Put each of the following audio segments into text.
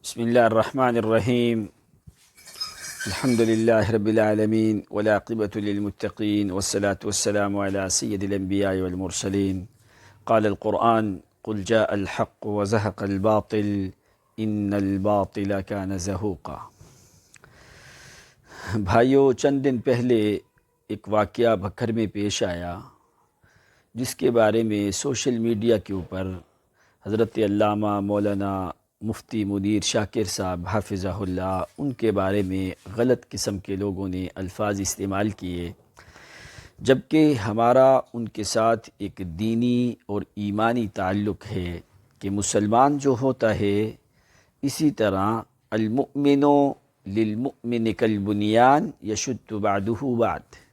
بسم اللہ الرحمن الرحیم الحمد للہ رب العالمین والعاقبۃ للمتقین والصلاة والسلام علی سید الانبیاء والمرسلین قال القرآن قل جاء الحق وزهق الباطل ان الباطل کان زہوقا۔ بھائیو، چند دن پہلے ایک واقعہ بکھر میں پیش آیا جس کے بارے میں سوشل میڈیا کے اوپر حضرت علامہ مولانا مفتی منیر شاکر صاحب حافظہ اللہ ان کے بارے میں غلط قسم کے لوگوں نے الفاظ استعمال کیے، جبکہ ہمارا ان کے ساتھ ایک دینی اور ایمانی تعلق ہے کہ مسلمان جو ہوتا ہے اسی طرح المؤمن للمؤمن کالبنیان یشد بعضہ بعض،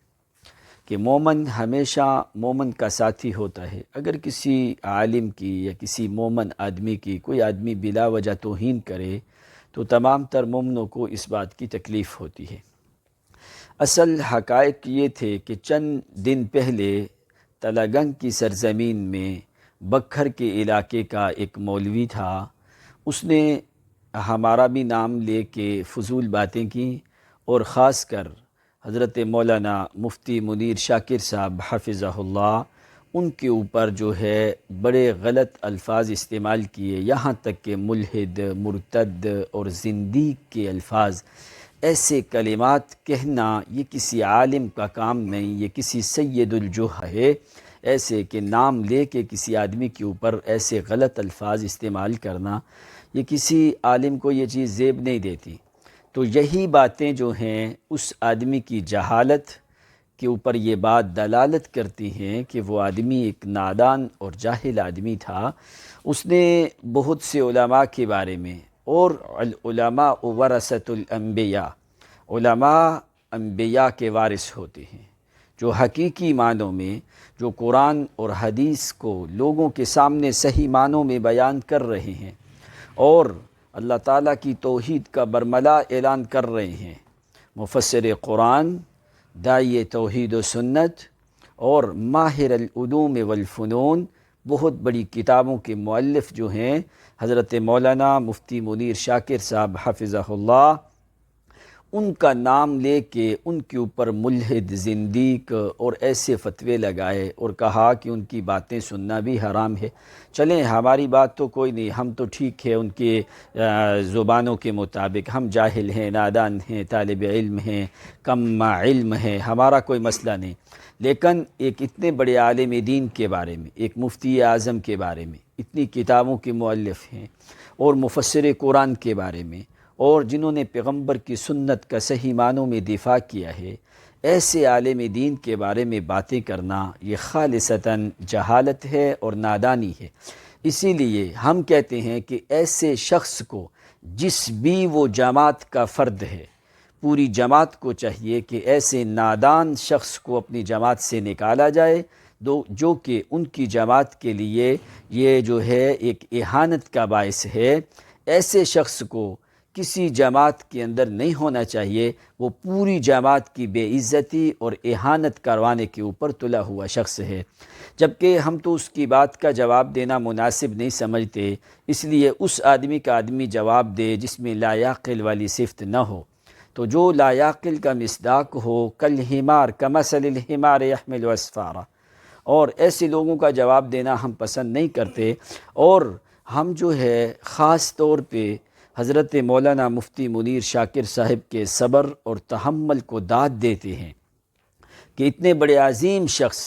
کہ مومن ہمیشہ مومن کا ساتھی ہوتا ہے۔ اگر کسی عالم کی یا کسی مومن آدمی کی کوئی آدمی بلا وجہ توہین کرے تو تمام تر مومنوں کو اس بات کی تکلیف ہوتی ہے۔ اصل حقائق یہ تھے کہ چند دن پہلے تلگنگ کی سرزمین میں بکھر کے علاقے کا ایک مولوی تھا، اس نے ہمارا بھی نام لے کے فضول باتیں کی، اور خاص کر حضرت مولانا مفتی منیر شاکر صاحب حافظہ اللہ ان کے اوپر جو ہے بڑے غلط الفاظ استعمال کیے، یہاں تک کہ ملحد، مرتد اور زندیق کے الفاظ، ایسے کلمات کہنا یہ کسی عالم کا کام نہیں، یہ کسی سید الجوہ ہے۔ ایسے کہ نام لے کے کسی آدمی کے اوپر ایسے غلط الفاظ استعمال کرنا، یہ کسی عالم کو یہ چیز زیب نہیں دیتی۔ تو یہی باتیں جو ہیں اس آدمی کی جہالت کے اوپر یہ بات دلالت کرتی ہیں کہ وہ آدمی ایک نادان اور جاہل آدمی تھا۔ اس نے بہت سے علماء کے بارے میں، اور العلماء ورثۃ الانبیاء، علماء انبیاء کے وارث ہوتے ہیں، جو حقیقی معنوں میں جو قرآن اور حدیث کو لوگوں کے سامنے صحیح معنوں میں بیان کر رہے ہیں اور اللہ تعالیٰ کی توحید کا برملا اعلان کر رہے ہیں، مفسر قرآن، داعی توحید و سنت اور ماہر العلوم والفنون، بہت بڑی کتابوں کے مؤلف جو ہیں حضرت مولانا مفتی منیر شاکر صاحب حافظہ اللہ، ان کا نام لے کے ان کے اوپر ملحد، زندیق اور ایسے فتوے لگائے اور کہا کہ ان کی باتیں سننا بھی حرام ہے۔ چلیں، ہماری بات تو کوئی نہیں، ہم تو ٹھیک ہے ان کے زبانوں کے مطابق، ہم جاہل ہیں، نادان ہیں، طالب علم ہیں، کم علم ہیں، ہمارا کوئی مسئلہ نہیں۔ لیکن ایک اتنے بڑے عالم دین کے بارے میں، ایک مفتی اعظم کے بارے میں، اتنی کتابوں کے مؤلف ہیں، اور مفسر قرآن کے بارے میں، اور جنہوں نے پیغمبر کی سنت کا صحیح معنوں میں دفاع کیا ہے، ایسے عالم دین کے بارے میں باتیں کرنا یہ خالصتاً جہالت ہے اور نادانی ہے۔ اسی لیے ہم کہتے ہیں کہ ایسے شخص کو، جس بھی وہ جماعت کا فرد ہے، پوری جماعت کو چاہیے کہ ایسے نادان شخص کو اپنی جماعت سے نکالا جائے، جو کہ ان کی جماعت کے لیے یہ جو ہے ایک اہانت کا باعث ہے۔ ایسے شخص کو کسی جماعت کے اندر نہیں ہونا چاہیے، وہ پوری جماعت کی بے عزتی اور اہانت کروانے کے اوپر تلا ہوا شخص ہے، جبکہ ہم تو اس کی بات کا جواب دینا مناسب نہیں سمجھتے، اس لیے اس آدمی کا آدمی جواب دے جس میں لا یعقل والی صفت نہ ہو۔ تو جو لا یعقل کا مصداق ہو، کالحمار کمثل الحمار یحمل اسفارا، اور ایسے لوگوں کا جواب دینا ہم پسند نہیں کرتے، اور ہم جو ہے خاص طور پہ حضرت مولانا مفتی منیر شاکر صاحب کے صبر اور تحمل کو داد دیتے ہیں کہ اتنے بڑے عظیم شخص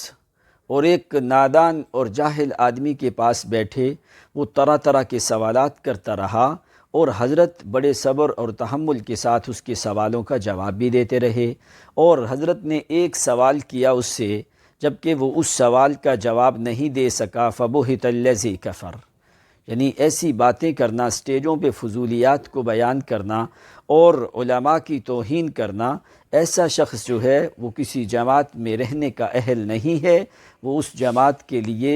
اور ایک نادان اور جاہل آدمی کے پاس بیٹھے، وہ طرح طرح کے سوالات کرتا رہا، اور حضرت بڑے صبر اور تحمل کے ساتھ اس کے سوالوں کا جواب بھی دیتے رہے، اور حضرت نے ایک سوال کیا اس سے، جبکہ وہ اس سوال کا جواب نہیں دے سکا، فَبُہِتَ الَّذِي كَفَرَ، یعنی ایسی باتیں کرنا، سٹیجوں پہ فضولیات کو بیان کرنا اور علماء کی توہین کرنا، ایسا شخص جو ہے وہ کسی جماعت میں رہنے کا اہل نہیں ہے، وہ اس جماعت کے لیے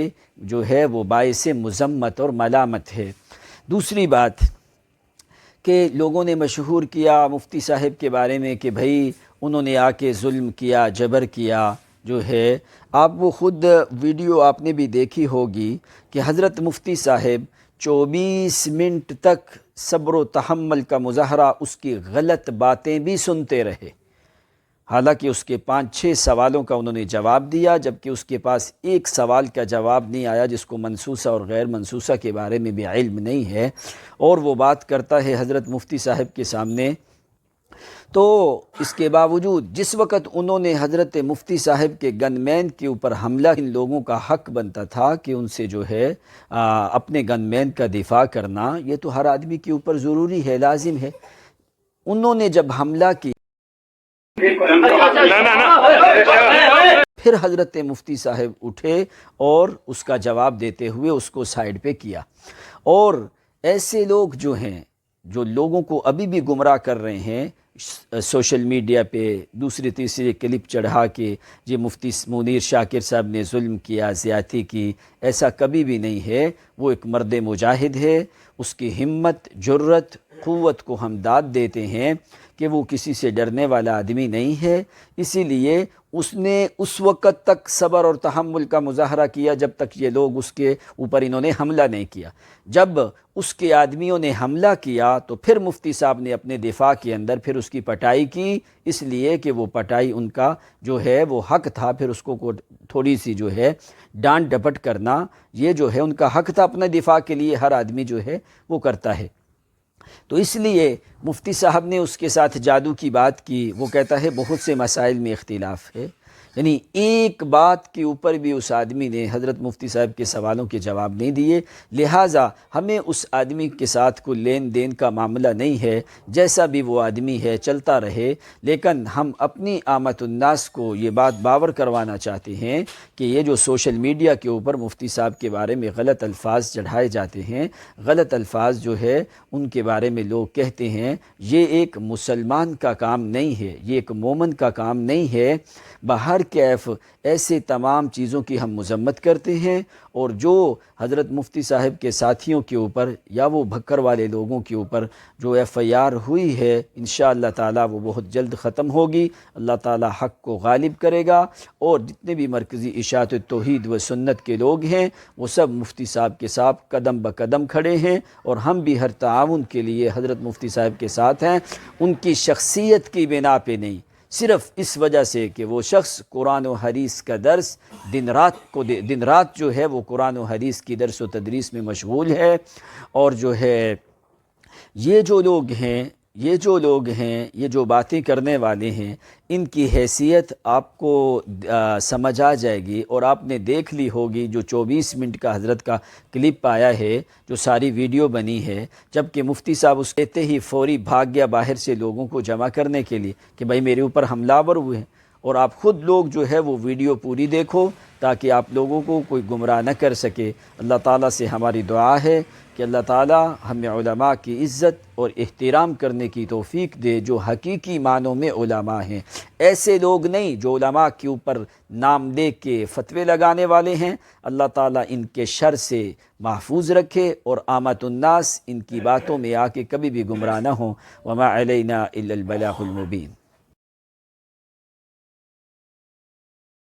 جو ہے وہ باعث مذمت اور ملامت ہے۔ دوسری بات کہ لوگوں نے مشہور کیا مفتی صاحب کے بارے میں کہ بھائی انہوں نے آ کے ظلم کیا، جبر کیا، جو ہے آپ وہ خود ویڈیو آپ نے بھی دیکھی ہوگی کہ حضرت مفتی صاحب 24 منٹ تک صبر و تحمل کا مظاہرہ اس کی غلط باتیں بھی سنتے رہے، حالانکہ اس کے 5-6 سوالوں کا انہوں نے جواب دیا، جبکہ اس کے پاس ایک سوال کا جواب نہیں آیا جس کو منسوسہ اور غیر منسوسہ کے بارے میں بھی علم نہیں ہے، اور وہ بات کرتا ہے حضرت مفتی صاحب کے سامنے۔ تو اس کے باوجود جس وقت انہوں نے حضرت مفتی صاحب کے گن مین کے اوپر حملہ، ان لوگوں کا حق بنتا تھا کہ ان سے جو ہے اپنے گن مین کا دفاع کرنا، یہ تو ہر آدمی کے اوپر ضروری ہے، لازم ہے۔ انہوں نے جب حملہ کی، پھر حضرت مفتی صاحب اٹھے اور اس کا جواب دیتے ہوئے اس کو سائیڈ پہ کیا۔ اور ایسے لوگ جو ہیں، جو لوگوں کو ابھی بھی گمراہ کر رہے ہیں سوشل میڈیا پہ، دوسری تیسری کلپ چڑھا کے یہ مفتی منیر شاکر صاحب نے ظلم کیا، زیادتی کی، ایسا کبھی بھی نہیں ہے۔ وہ ایک مرد مجاہد ہے، اس کی ہمت، جرت، قوت کو ہم داد دیتے ہیں کہ وہ کسی سے ڈرنے والا آدمی نہیں ہے، اسی لیے اس نے اس وقت تک صبر اور تحمل کا مظاہرہ کیا جب تک یہ لوگ اس کے اوپر انہوں نے حملہ نہیں کیا۔ جب اس کے آدمیوں نے حملہ کیا تو پھر مفتی صاحب نے اپنے دفاع کے اندر پھر اس کی پٹائی کی، اس لیے کہ وہ پٹائی ان کا جو ہے وہ حق تھا، پھر اس کو تھوڑی سی جو ہے ڈانٹ ڈپٹ کرنا، یہ جو ہے ان کا حق تھا، اپنے دفاع کے لیے ہر آدمی جو ہے وہ کرتا ہے۔ تو اس لیے مفتی صاحب نے اس کے ساتھ جادو کی بات کی، وہ کہتا ہے بہت سے مسائل میں اختلاف ہے، یعنی ایک بات کے اوپر بھی اس آدمی نے حضرت مفتی صاحب کے سوالوں کے جواب نہیں دیے، لہٰذا ہمیں اس آدمی کے ساتھ کوئی لین دین کا معاملہ نہیں ہے، جیسا بھی وہ آدمی ہے چلتا رہے، لیکن ہم اپنی عامت الناس کو یہ بات باور کروانا چاہتے ہیں کہ یہ جو سوشل میڈیا کے اوپر مفتی صاحب کے بارے میں غلط الفاظ چڑھائے جاتے ہیں، غلط الفاظ جو ہے ان کے بارے میں لوگ کہتے ہیں، یہ ایک مسلمان کا کام نہیں ہے، یہ ایک مومن کا کام نہیں ہے۔ بہر کیف ایسے تمام چیزوں کی ہم مذمت کرتے ہیں، اور جو حضرت مفتی صاحب کے ساتھیوں کے اوپر یا وہ بھکر والے لوگوں کے اوپر جو FIR ہوئی ہے، انشاءاللہ تعالی وہ بہت جلد ختم ہوگی، اللہ تعالی حق کو غالب کرے گا، اور جتنے بھی مرکزی اشاعت توحید و سنت کے لوگ ہیں وہ سب مفتی صاحب کے ساتھ قدم بقدم کھڑے ہیں، اور ہم بھی ہر تعاون کے لیے حضرت مفتی صاحب کے ساتھ ہیں، ان کی شخصیت کی بنا پہ نہیں، صرف اس وجہ سے کہ وہ شخص قرآن و حدیث کا درس دن رات جو ہے وہ قرآن و حدیث کی درس و تدریس میں مشغول ہے، اور جو ہے یہ جو لوگ ہیں یہ جو باتیں کرنے والے ہیں، ان کی حیثیت آپ کو سمجھ آ جائے گی، اور آپ نے دیکھ لی ہوگی جو 24 منٹ کا حضرت کا کلپ آیا ہے، جو ساری ویڈیو بنی ہے، جبکہ مفتی صاحب اس کہتے ہی فوری بھاگ گیا باہر سے لوگوں کو جمع کرنے کے لیے کہ بھائی میرے اوپر حملہ آور ہوئے ہیں، اور آپ خود لوگ جو ہے وہ ویڈیو پوری دیکھو تاکہ آپ لوگوں کو کوئی گمراہ نہ کر سکے۔ اللہ تعالیٰ سے ہماری دعا ہے کہ اللہ تعالیٰ ہمیں علماء کی عزت اور احترام کرنے کی توفیق دے، جو حقیقی معنوں میں علماء ہیں، ایسے لوگ نہیں جو علماء کے اوپر نام دے کے فتوے لگانے والے ہیں۔ اللہ تعالیٰ ان کے شر سے محفوظ رکھے، اور عامت الناس ان کی باتوں میں آ کے کبھی بھی گمراہ نہ ہوں۔ وما علینا الا البلاغ المبین۔